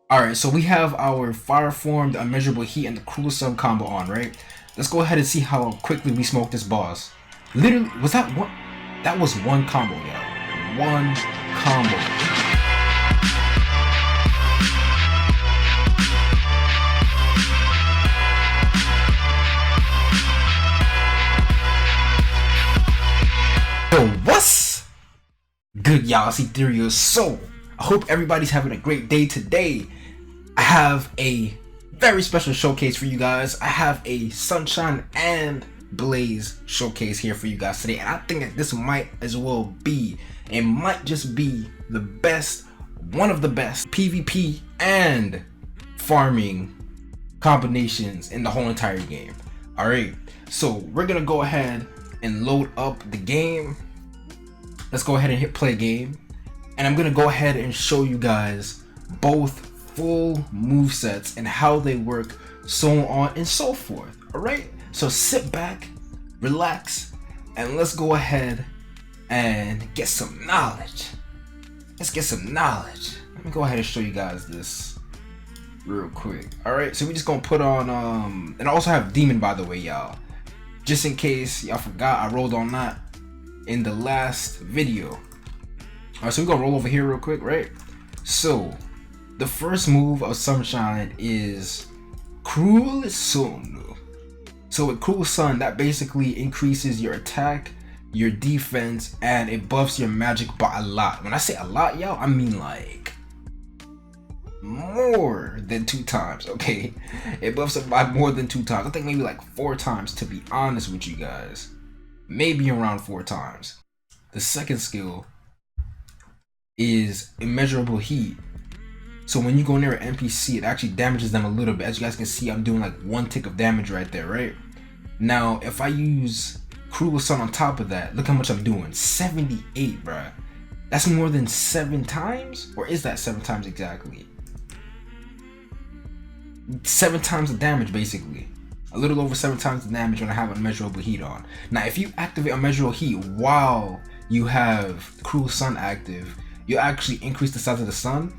Alright, so we have our Fire Form, the Immeasurable Heat, and the Cruel Sun combo on, right? Let's go ahead and see how quickly we smoke this boss. Literally, was that one? That was one combo, yo. One combo. Yo, what's good, y'all? It's Ethereal. So, I hope everybody's having a great day today. I have a very special showcase for you guys. I have a Sunshine and Blaze showcase here for you guys today, and I think that this might as well be, it might just be the best, one of the best PvP and farming combinations in the whole entire game. Alright, so we're gonna go ahead and load up the game. Let's go ahead and hit play game, and I'm gonna go ahead and show you guys both full movesets and how they work, so on and so forth. Alright, so sit back, relax, and let's go ahead and get some knowledge. Let's get some knowledge. Let me go ahead and show you guys this real quick. Alright, so we just gonna put on and I also have Demon, by the way, y'all, just in case y'all forgot. I rolled on that in the last video. Alright, so we're gonna roll over here real quick, right? So the first move of Sunshine is Cruel Sun. So with Cruel Sun, that basically increases your attack, your defense, and it buffs your magic by a lot. When I say a lot, y'all, I mean like more than 2 times, okay? It buffs it by more than 2 times. I think maybe like 4 times, to be honest with you guys. Maybe around 4 times. The second skill is Immeasurable Heat. So when you go near an NPC, it actually damages them a little bit. As you guys can see, I'm doing like 1 tick of damage right there, right? Now, if I use Cruel Sun on top of that, look how much I'm doing. 78, bruh. That's more than 7 times? Or is that 7 times exactly? 7 times the damage, basically. A little over 7 times the damage when I have Immeasurable Heat on. Now, if you activate Immeasurable Heat while you have Cruel Sun active, you actually increase the size of the sun.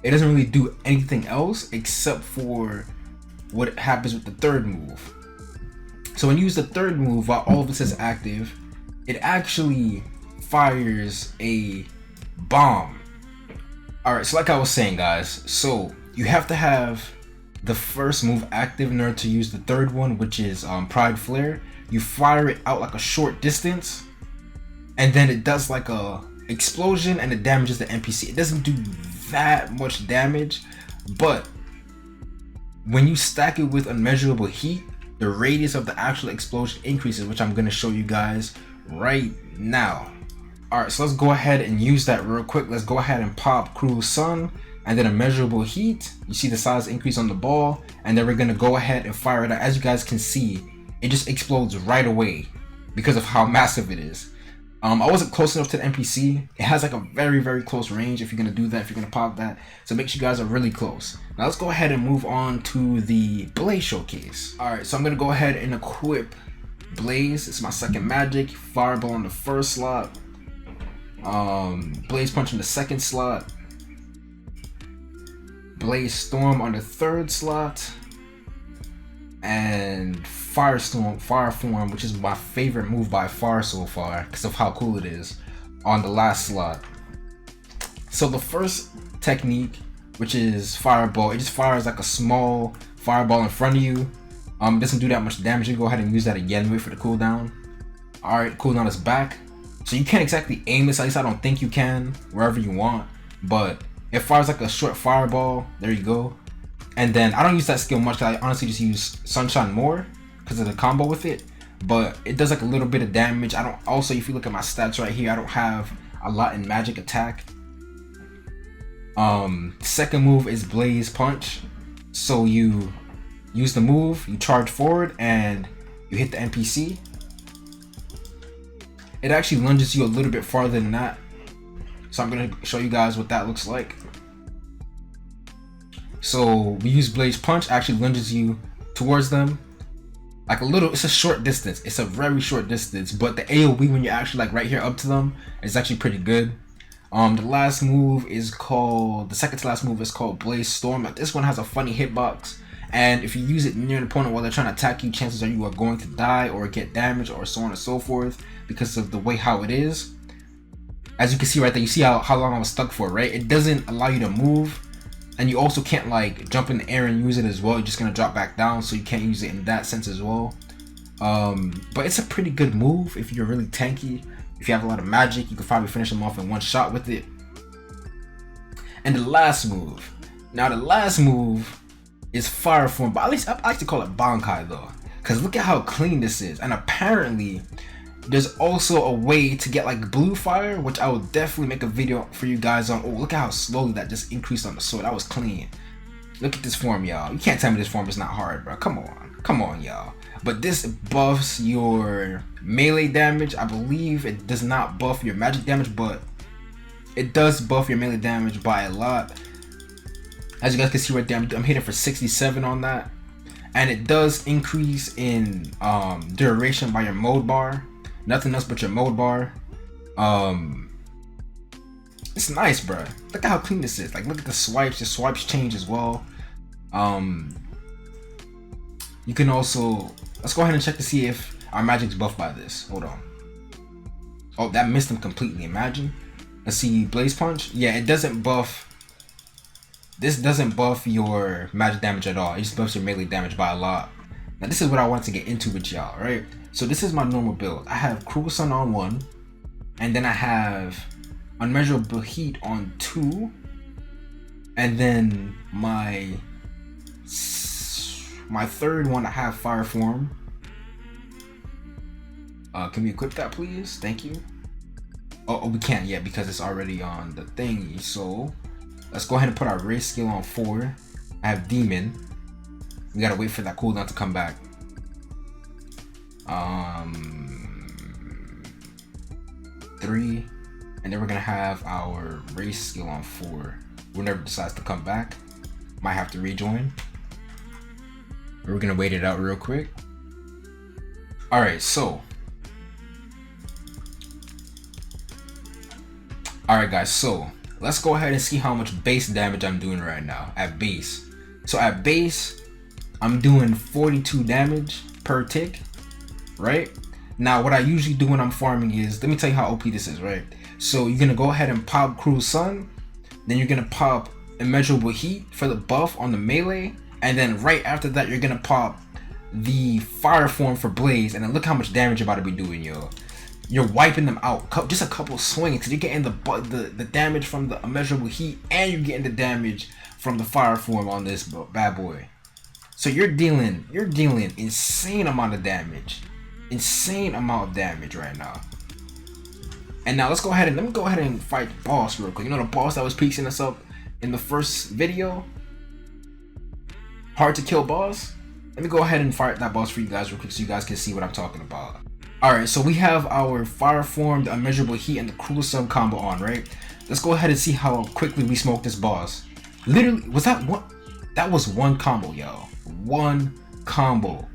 It doesn't really do anything else except for what happens with the third move. So when you use the third move while all of it is active, it actually fires a bomb. Alright, so like I was saying, guys, so you have to have the first move active in order to use the third one, which is Pride Flare. You fire it out like a short distance, and then it does like a explosion and it damages the NPC. It doesn't do that much damage, but when you stack it with Immeasurable Heat, the radius of the actual explosion increases, which I'm going to show you guys right now. Alright, so let's go ahead and use that real quick. Let's go ahead and pop Cruel Sun and then Immeasurable Heat. You see the size increase on the ball, and then we're going to go ahead and fire it out. As you guys can see, it just explodes right away because of how massive it is. I wasn't close enough to the NPC. It has like a very, very close range if you're going to do that, if you're going to pop that. So make sure you guys are really close. Now let's go ahead and move on to the Blaze showcase. Alright, so I'm going to go ahead and equip Blaze. It's my second magic. Fireball on the first slot. Blaze Punch in the second slot. Blaze Storm on the third slot. And Firestorm, Fire Form, which is my favorite move by far so far because of how cool it is, on the last slot. So the first technique, which is Fireball, it just fires like a small fireball in front of you. It doesn't do that much damage. You go ahead and use that again, wait for the cooldown. Alright, cooldown is back. So you can't exactly aim this, at least I don't think you can, wherever you want, but it fires like a short fireball. There you go. And then I don't use that skill much, I honestly just use Sunshine more because of the combo with it, but it does like a little bit of damage. I don't, also if you look at my stats right here, I don't have a lot in magic attack. Second move is Blaze Punch. So you use the move, you charge forward, and you hit the NPC. It actually lunges you a little bit farther than that, so I'm gonna show you guys what that looks like. So we use Blaze Punch, actually lunges you towards them like a little, it's a short distance, it's a very short distance, but the AoE when you're actually like right here up to them is actually pretty good. The last move is called, the second to last move is called Blaze Storm. This one has a funny hitbox, and if you use it near an opponent while they're trying to attack you, chances are you are going to die or get damaged or so on and so forth because of the way how it is. As you can see right there, you see how long I was stuck for, right? It doesn't allow you to move, and you also can't like jump in the air and use it as well. You're just gonna drop back down, so you can't use it in that sense as well. But it's a pretty good move if you're really tanky. If you have a lot of magic, you can probably finish them off in one shot with it. And the last move. Now the last move is Fire Form, but at least I like to call it Bankai though, because look at how clean this is. And apparently there's also a way to get like blue fire, which I will definitely make a video for you guys on. Oh, look at how slowly that just increased on the sword. That was clean. Look at this form, y'all. You can't tell me this form is not hard, bro. Come on, y'all. But this buffs your melee damage. I believe it does not buff your magic damage, but it does buff your melee damage by a lot. As you guys can see right there, I'm hitting for 67 on that. And it does increase in duration by your mode bar. Nothing else but your mode bar. It's nice, bro. Look at how clean this is. Like, look at the swipes. The swipes change as well. You can also, let's go ahead and check to see if our magic's buffed by this. Hold on. Oh, that missed him completely. Imagine. Let's see, Blaze Punch. Yeah, it doesn't buff. This doesn't buff your magic damage at all. It just buffs your melee damage by a lot. Now, this is what I wanted to get into with y'all, right? So this is my normal build. I have Cruel Sun on 1, and then I have Unmeasurable Heat on 2, and then my third one I have Fire Form. Can we equip that, please? Thank you. Oh, we can't yet because it's already on the thingy. So let's go ahead and put our race skill on 4. I have Demon. We gotta wait for that cooldown to come back. 3, and then we're gonna have our race skill on 4. Whenever it decides to come back, might have to rejoin. We're gonna wait it out real quick. All right, so. All right, guys. So let's go ahead and see how much base damage I'm doing right now at base. So at base, I'm doing 42 damage per tick. Right now, what I usually do when I'm farming is, let me tell you how OP this is, right? So you're gonna go ahead and pop Cruel Sun, then you're gonna pop Immeasurable Heat for the buff on the melee, and then right after that you're gonna pop the Fire Form for Blaze, and then look how much damage you're about to be doing, yo. You're wiping them out, just a couple swings. You're getting the damage from the Immeasurable Heat, and you're getting the damage from the Fire Form on this bad boy. So you're dealing insane amount of damage. Insane amount of damage right now. And now let me go ahead and fight the boss real quick. You know the boss that was piecing us up in the first video? Hard to kill boss? Let me go ahead and fight that boss for you guys real quick so you guys can see what I'm talking about. Alright, so we have our Fire Form, the Immeasurable Heat, and the Cruel Sun combo on, right? Let's go ahead and see how quickly we smoke this boss. Literally, was that one? That was one combo, yo. One combo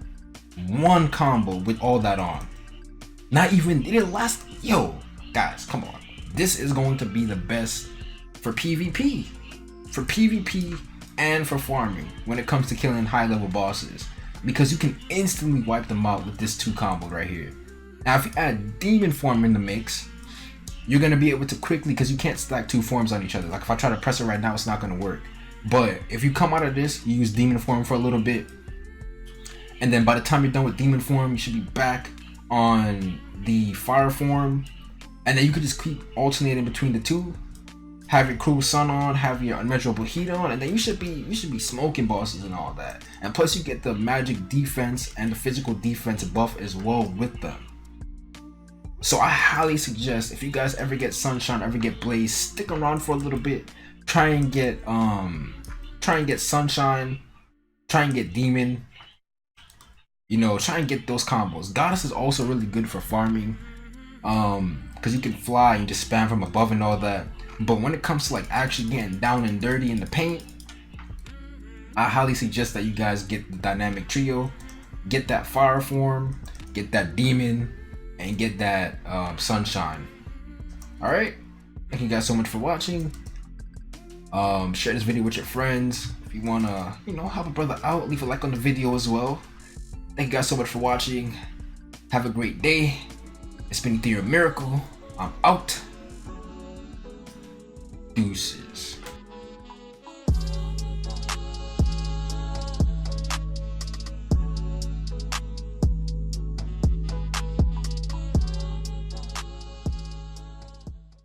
with all that on. Not even, it didn't last. Yo, guys, come on. This is going to be the best for PvP. For PvP and for farming when it comes to killing high level bosses. Because you can instantly wipe them out with this 2 combo right here. Now if you add Demon Form in the mix, you're going to be able to quickly, because you can't stack 2 forms on each other. Like if I try to press it right now, it's not going to work. But if you come out of this, you use Demon Form for a little bit, and then by the time you're done with Demon Form, you should be back on the Fire Form, and then you could just keep alternating between the 2. Have your Cruel Sun on, have your Unmeasurable Heat on, and then you should be smoking bosses and all that. And plus you get the magic defense and the physical defense buff as well with them. So I highly suggest, if you guys ever get Sunshine, ever get Blaze, stick around for a little bit. Try and get Sunshine, try and get Demon. You know, try and get those combos. Goddess is also really good for farming, because you can fly and just spam from above and all that. But when it comes to like actually getting down and dirty in the paint, I highly suggest that you guys get the dynamic trio, get that Fire Form, get that Demon, and get that Sunshine. All right. Thank you guys so much for watching. Share this video with your friends. If you wanna, help a brother out, leave a like on the video as well. Thank you guys so much for watching. Have a great day. It's been EtherealMiracle. I'm out. Deuces.